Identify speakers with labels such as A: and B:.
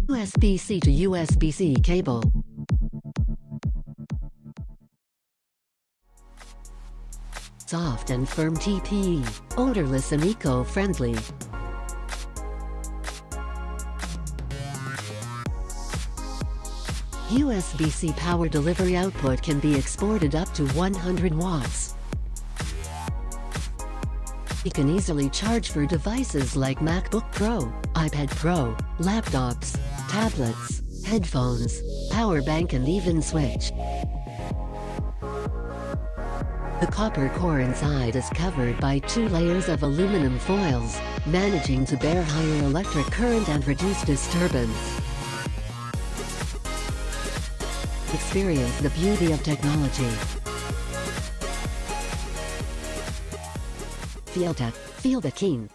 A: USB-C to USB-C cable. Soft and firm TPE, odorless and eco-friendly. USB-C power delivery output can be exported up to 100 watts. It can easily charge for devices like MacBook Pro, iPad Pro, laptops, tablets, headphones, power bank and even switch. The copper core inside is covered by 2 layers of aluminum foils, managing to bear higher electric current and reduce disturbance. Experience the beauty of technology. Feeltek, feel the keen.